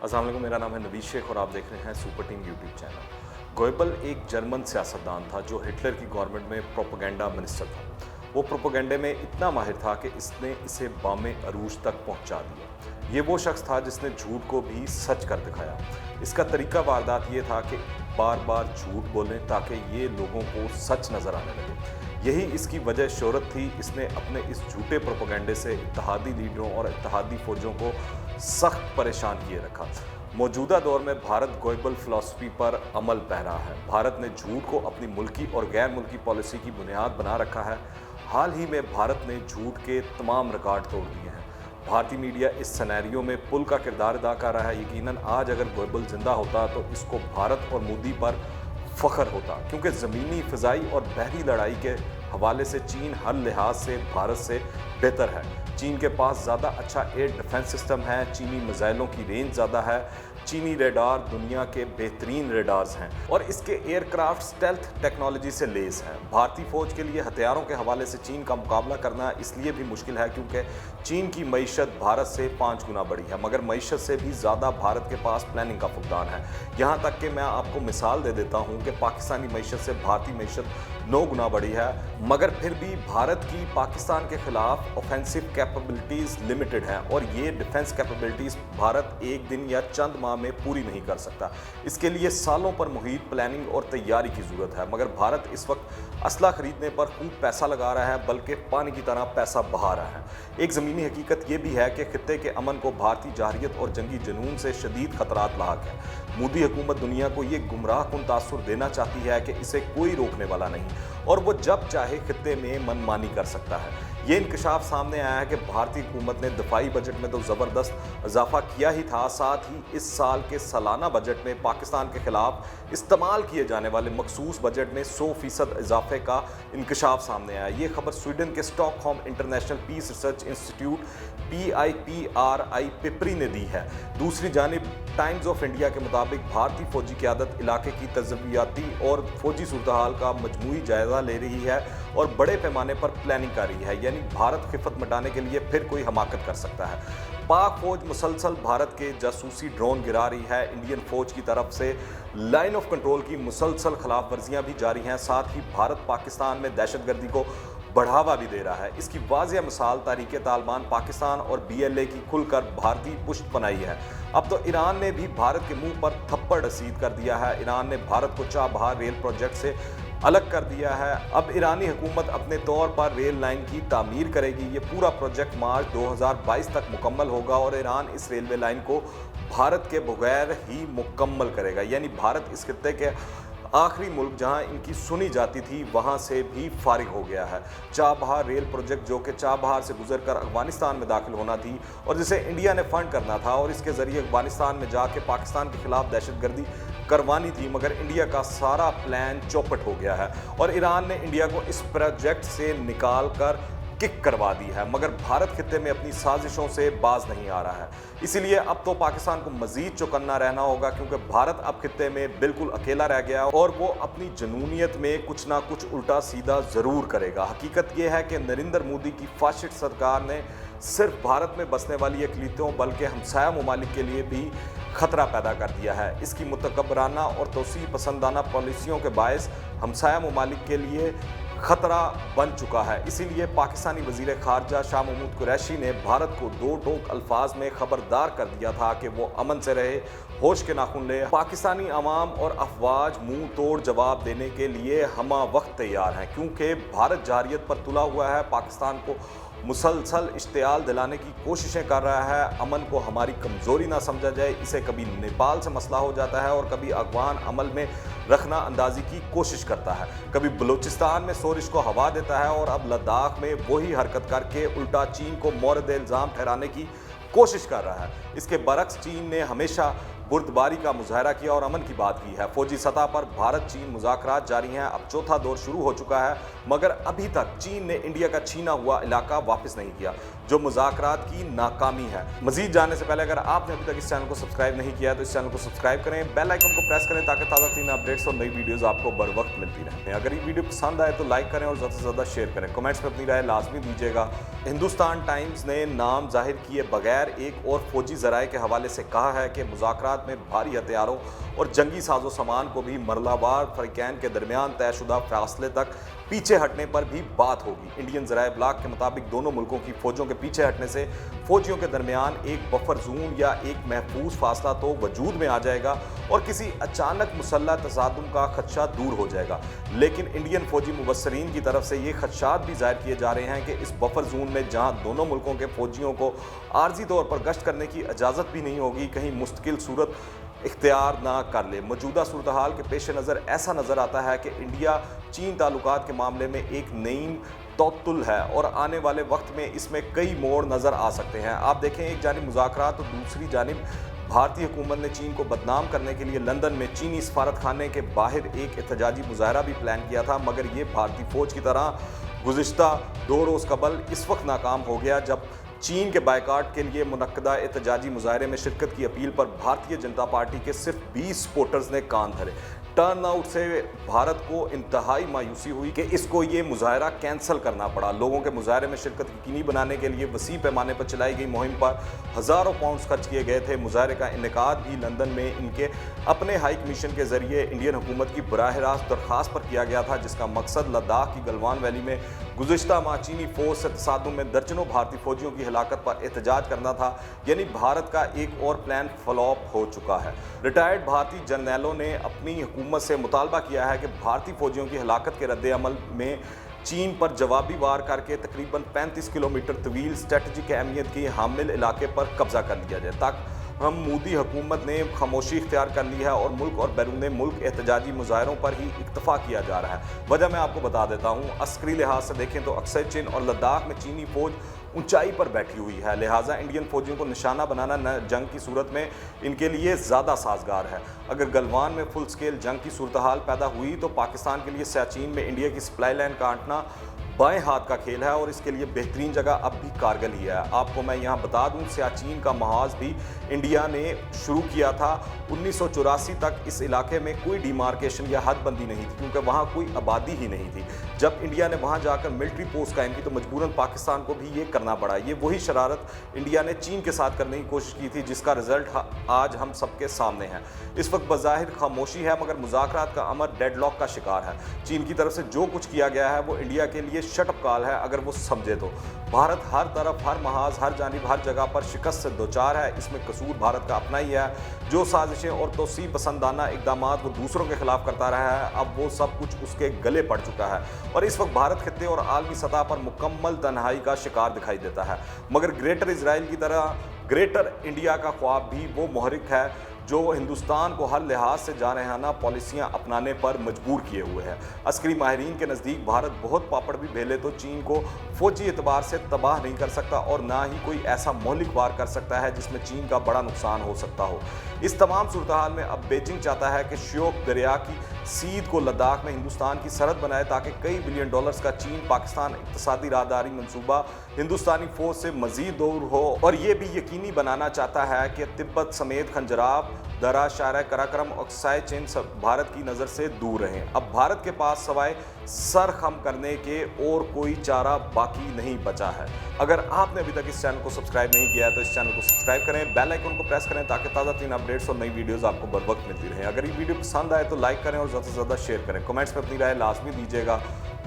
अस्सलाम वालेकुम, मेरा नाम है नवीद शेख और आप देख रहे हैं सुपर टीम यूट्यूब चैनल। गोएबल एक जर्मन सियासतदान था जो हिटलर की गवर्नमेंट में प्रोपेगेंडा मिनिस्टर था। वो प्रोपेगेंडे में इतना माहिर था कि इसने इसे बामे अरूज तक पहुंचा दिया। ये वो शख्स था जिसने झूठ को भी सच कर दिखाया। इसका तरीका वारदात ये था कि बार बार झूठ बोलें ताकि ये लोगों को सच नज़र आने लगे। यही इसकी वजह शोहरत थी। इसने अपने इस झूठे प्रोपेगेंडे से इत्तेहादी लीडरों और इत्तेहादी फौजों को सख्त परेशान किए रखा। मौजूदा दौर में भारत गोएबल फ़िलासफ़ी पर अमल पह रहा है। भारत ने झूठ को अपनी मुल्की और गैर मुल्की पॉलिसी की बुनियाद बना रखा है। हाल ही में भारत ने झूठ के तमाम रिकॉर्ड तोड़ दिए हैं। भारतीय मीडिया इस सिनेरियो में पुल का किरदार अदा कर रहा है। यकीनन आज अगर गोएबल जिंदा होता तो इसको भारत और मोदी पर फ़ख्र होता, क्योंकि ज़मीनी, फ़िज़ाई और बहरी लड़ाई के हवाले से चीन हर लिहाज से भारत से बेहतर है। चीन के पास ज़्यादा अच्छा एयर डिफेंस सिस्टम है, चीनी मिसाइलों की रेंज ज़्यादा है, चीनी रेडार दुनिया के बेहतरीन रेडार्स हैं और इसके एयरक्राफ्ट स्टेल्थ टेक्नोलॉजी से लेस हैं। भारतीय फ़ौज के लिए हथियारों के हवाले से चीन का मुकाबला करना इसलिए भी मुश्किल है क्योंकि चीन की मईशत भारत से 5 गुना बड़ी है, मगर मईशत से भी ज़्यादा भारत के पास प्लानिंग का फुकदान है। यहाँ तक कि मैं आपको मिसाल दे देता हूँ कि पाकिस्तानी मईशत से भारतीय मईशत 9 गुना बड़ी है, मगर फिर भी भारत की पाकिस्तान के खिलाफ ऑफेंसिव कैपेबिलिटीज़ लिमिटेड हैं और ये डिफेंस कैपेबिलिटीज़ भारत एक दिन या चंद माह में पूरी नहीं कर सकता। इसके लिए सालों पर मुहित प्लानिंग और तैयारी की ज़रूरत है, मगर भारत इस वक्त असला खरीदने पर खूब पैसा लगा रहा है, बल्कि पानी की तरह पैसा बहा रहा है। एक ज़मीनी हकीकत ये भी है कि खित्ते के अमन को भारतीय जारहियत और जंगी जुनून से शदीद खतरात लाक है। मोदी हुकूमत दुनिया को ये गुमराह कुन तासुर देना चाहती है कि इसे कोई रोकने वाला नहीं और वो जब चाहे खित्ते में मनमानी कर सकता है। ये इंकशाफ सामने आया है कि भारतीय हुकूमत ने दफाई बजट में तो ज़बरदस्त इजाफा किया ही था, साथ ही इस साल के सालाना बजट में पाकिस्तान के खिलाफ इस्तेमाल किए जाने वाले मखसूस बजट में 100% इजाफे का इंकशाफ सामने आया। ये खबर स्वीडन के Stockholm International Peace Research Institute PIPRI पिपरी ने दी है। दूसरी जानिब टाइम्स ऑफ इंडिया के मुताबिक भारतीय फौजी क़यादत इलाके की तजर्बियाती और फौजी सूरत-ए-हाल का मजमूई जायज़ा ले रही है और बड़े पैमाने पर प्लानिंग कर रही है, यानी भारत खिफत मिटाने के लिए फिर कोई हमाकत कर सकता है। पाक फौज मुसलसल भारत के जासूसी ड्रोन गिरा रही है। इंडियन फौज की तरफ से लाइन ऑफ कंट्रोल की मुसलसल खिलाफ वर्जियाँ भी जारी हैं। साथ ही भारत पाकिस्तान में दहशतगर्दी को बढ़ावा भी दे रहा है। इसकी वाज़ेह मिसाल तहरीक तालिबान पाकिस्तान और BLA की खुलकर भारतीय पुष्ट बनाई है। अब तो ईरान ने भी भारत के मुंह पर थप्पड़ रसीद कर दिया है। ईरान ने भारत को चाबहार रेल प्रोजेक्ट से अलग कर दिया है। अब ईरानी हुकूमत अपने तौर पर रेल लाइन की तामीर करेगी। ये पूरा प्रोजेक्ट मार्च 2022 तक मुकम्मल होगा और ईरान इस रेलवे लाइन को भारत के बगैर ही मुकम्मल करेगा, यानी भारत इस खित्ते के आखिरी मुल्क जहां इनकी सुनी जाती थी वहां से भी फारिग हो गया है। चाबहार रेल प्रोजेक्ट जो कि चाबहार से गुजरकर अफगानिस्तान में दाखिल होना थी और जिसे इंडिया ने फंड करना था और इसके ज़रिए अफगानिस्तान में जाके पाकिस्तान के खिलाफ दहशतगर्दी करवानी थी, मगर इंडिया का सारा प्लान चौपट हो गया है और ईरान ने इंडिया को इस प्रोजेक्ट से निकाल कर किक करवा दी है, मगर भारत खित्ते में अपनी साजिशों से बाज नहीं आ रहा है। इसीलिए अब तो पाकिस्तान को मजीद चौकन्ना रहना होगा, क्योंकि भारत अब खित्ते में बिल्कुल अकेला रह गया और वो अपनी जनूनियत में कुछ ना कुछ उल्टा सीधा ज़रूर करेगा। हकीकत ये है कि नरेंद्र मोदी की फाशिस्ट सरकार ने सिर्फ भारत में बसने वाली अक़लियतों बल्कि हमसाया ममालिक के लिए भी खतरा पैदा कर दिया है। इसकी मुतकब्बराना और तोसी पसंदाना पॉलिसियों के बायस हमसाया ममालिक के लिए खतरा बन चुका है। इसीलिए पाकिस्तानी वज़ीर ख़ारजा शाह महमूद कुरैशी ने भारत को 2 टोक अल्फाज में खबरदार कर दिया था कि वो अमन से रहे, होश के नाखून ले। पाकिस्तानी अवाम और अफवाज मुंह तोड़ जवाब देने के लिए हमा वक्त तैयार हैं, क्योंकि भारत जारहियत पर तुला हुआ है, पाकिस्तान को मुसलसल इश्तियाल दिलाने की कोशिशें कर रहा है। अमन को हमारी कमज़ोरी ना समझा जाए। इसे कभी नेपाल से मसला हो जाता है और कभी अफगान अमल में रखना अंदाजी की कोशिश करता है, कभी बलूचिस्तान में सोरिश को हवा देता है और अब लद्दाख में वही हरकत करके उल्टा चीन को मोरद इल्ज़ाम ठहराने की कोशिश कर रहा है। इसके बरक्स चीन ने हमेशा बुर्दबारी का मुजाहरा किया और अमन की बात की है। फौजी सतह पर भारत चीन मुज़ाकरात जारी हैं। अब चौथा दौर शुरू हो चुका है, मगर अभी तक चीन ने इंडिया का छीना हुआ इलाका वापस नहीं किया। जो मुज़ाकरात की नाकामी है। मज़ीद जानने से पहले अगर आपने अभी तक इस चैनल को सब्सक्राइब नहीं किया है तो इस चैनल को सब्सक्राइब करें, बेल आइकन को प्रेस करें ताकि ताज़ा तीन अपडेट्स और नई वीडियोस आपको बर वक्त मिलती रहें। अगर ये वीडियो पसंद आए तो लाइक करें और ज़्यादा से ज़्यादा शेयर करें। कमेंट्स में अपनी राय लाजमी दीजिएगा। हिंदुस्तान टाइम्स ने नाम जाहिर किए बगैर एक और फौजी ज़राए के हवाले से कहा है कि मुज़ाकरात में भारी हथियारों और जंगी साजो सामान को भी मरलावार फरीकैन के दरमियान तयशुदा फासले तक पीछे हटने पर भी बात होगी। इंडियन ज़राए ब्लॉग के मुताबिक दोनों मुल्कों की फौजों के पीछे हटने से फौजियों के दरमियान एक बफर जोन या एक महफूज फासला तो वजूद में आ जाएगा और किसी अचानक मुसल्लह तसादुम का खदशा दूर हो जाएगा। लेकिन इंडियन फौजी मुबस्सरीन की तरफ से ये खदशात भी ज़ाहिर किए जा रहे हैं कि इस बफर जोन में जहां दोनों मुल्कों के फौजियों को आर्जी तौर पर गश्त करने की इजाज़त भी नहीं होगी, कहीं मुस्तकिल सूरत इख्तियार ना कर ले। मौजूदा सूरत हाल के पेश नज़र ऐसा नज़र आता है कि इंडिया चीन ताल्लुकात के मामले में एक नई तौतुल है और आने वाले वक्त में इसमें कई मोड़ नज़र आ सकते हैं। आप देखें, एक जानिब मुज़ाकरात तो दूसरी जानिब भारतीय हुकूमत ने चीन को बदनाम करने के लिए लंदन में चीनी सफारत खाने के बाहर एक एहतजाजी मुजाहरा भी प्लान किया था, मगर ये भारतीय फ़ौज की तरह गुज़िश्ता 2 रोज़ कबल इस वक्त नाकाम हो गया जब चीन के बायकाट के लिए मुनक्कदा एहतजाजी मुजाहरे में शिरकत की अपील पर भारतीय जनता पार्टी के सिर्फ 20 सपोर्टर्स ने कान धरे। टर्न आउट से भारत को इंतहाई मायूसी हुई कि इसको ये मुजाहरा कैंसिल करना पड़ा। लोगों के मुजाहरे में शिरकत यकीनी बनाने के लिए वसी पैमाने पर चलाई गई मुहिम पर हज़ारों पाउंड्स खर्च किए गए थे। मुजाहरे का इनेकाद भी लंदन में इनके अपने हाई कमीशन के जरिए इंडियन हुकूमत की बराह रास्त दरख्वास्त पर किया गया था, जिसका मकसद लद्दाख की गलवान वैली में गुज़िश्ता माह चीनी फौज से तसादुम में दर्जनों भारतीय फौजियों की हिलाकत पर एहतजाज करना था। यानी भारत का एक और प्लान फ्लॉप हो चुका है। रिटायर्ड भारतीय जर्नैलों ने अपनी हुकूमत से मुतालबा किया है कि भारतीय फौजियों की हिलाकत के रद्द अमल में चीन पर जवाबी वार करके तकरीबन 35 किलोमीटर तवील स्ट्रेटजिक अहमियत की हामिल इलाके पर कब्जा कर लिया जाए। तक हम मोदी हुकूमत ने खामोशी इख्तियार कर ली है और मुल्क और बैरून मुल्क एहतजाजी मुजाहरों पर ही इक्तफा किया जा रहा है। वजह मैं आपको बता देता हूँ। अस्करी लिहाज से देखें तो अक्सर चीन और लद्दाख में चीनी फौज ऊंचाई पर बैठी हुई है, लिहाजा इंडियन फौजियों को निशाना बनाना जंग की सूरत में इनके लिए ज़्यादा साजगार है। अगर गलवान में फुल स्केल जंग की सूरत हाल पैदा हुई तो पाकिस्तान के लिए सियाचिन में इंडिया की सप्लाई लाइन काटना बाएं हाथ का खेल है और इसके लिए बेहतरीन जगह अब भी कारगिल ही है। आपको मैं यहाँ बता दूँ, सियाचिन का महाज भी इंडिया ने शुरू किया था। 1984 तक इस इलाके में कोई डिमार्केशन या हदबंदी नहीं थी क्योंकि वहाँ कोई आबादी ही नहीं थी। जब इंडिया ने वहाँ जाकर मिलिट्री पोस्ट कायम की तो मजबूरन पाकिस्तान को भी ये करना पड़ा। ये वही शरारत इंडिया ने चीन के साथ करने की कोशिश की थी जिसका रिजल्ट आज हम सबके सामने है। इस वक्त बज़ाहिर खामोशी है मगर मुज़ाकरात का अमर डेडलॉक का शिकार है। चीन की तरफ से जो कुछ किया गया है वो इंडिया के लिए शटअप कॉल है अगर वो समझे तो। भारत हर तरफ, हर महाज, हर जानिब, हर जगह पर शिकस्त से दो चार है। इसमें कसूर भारत का अपना ही है। जो साजिशें और तोसी पसंदाना इकदाम वो दूसरों के खिलाफ करता रहा है, अब वो सब कुछ उसके गले पड़ चुका है और इस वक्त भारत खित्ते और आलमी सतह पर मुकम्मल तन्हाई का शिकार दिखाई देता है। मगर ग्रेटर इजराइल की तरह ग्रेटर इंडिया का ख्वाब भी वो मुहर्रिक है जो हिंदुस्तान को हर लिहाज से जारहाना पॉलिसियाँ अपनाने पर मजबूर किए हुए है। अस्करी माहिरीन के नज़दीक भारत बहुत पापड़ भी भेले तो चीन को फौजी एतबार से तबाह नहीं कर सकता और ना ही कोई ऐसा मौलिक वार कर सकता है जिसमें चीन का बड़ा नुकसान हो सकता हो। इस तमाम सूरत हाल में अब बीजिंग चाहता है कि श्योक दरिया की सीध को लद्दाख में हिंदुस्तान की सरहद बनाए ताकि कई बिलियन डॉलर्स का चीन पाकिस्तान इक़्तिसादी राहदारी मंसूबा हिंदुस्तानी फौज से मजीद दूर हो और ये भी यकीनी बनाना चाहता है कि तिब्बत समेत खंजराब, दरा, शारा, कराकरम और साय चीन भारत की नज़र से दूर रहें। अब भारत के पास सवाए सर खम करने के और कोई चारा बाकी नहीं बचा है। अगर आपने अभी तक इस चैनल को सब्सक्राइब नहीं किया है तो इस चैनल को सब्सक्राइब करें, बेल आइकन को प्रेस करें ताकि ताज़ा तीन अपडेट्स और नई वीडियोस आपको बर वक्त मिलती रहें। अगर ये वीडियो पसंद आए तो लाइक करें और ज़्यादा से ज़्यादा शेयर करें। कमेंट्स में अपनी राय लाजमी दीजिएगा।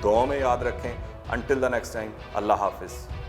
दुआ में याद रखें। अंटिल द नेक्स्ट टाइम, अल्लाह हाफिज़।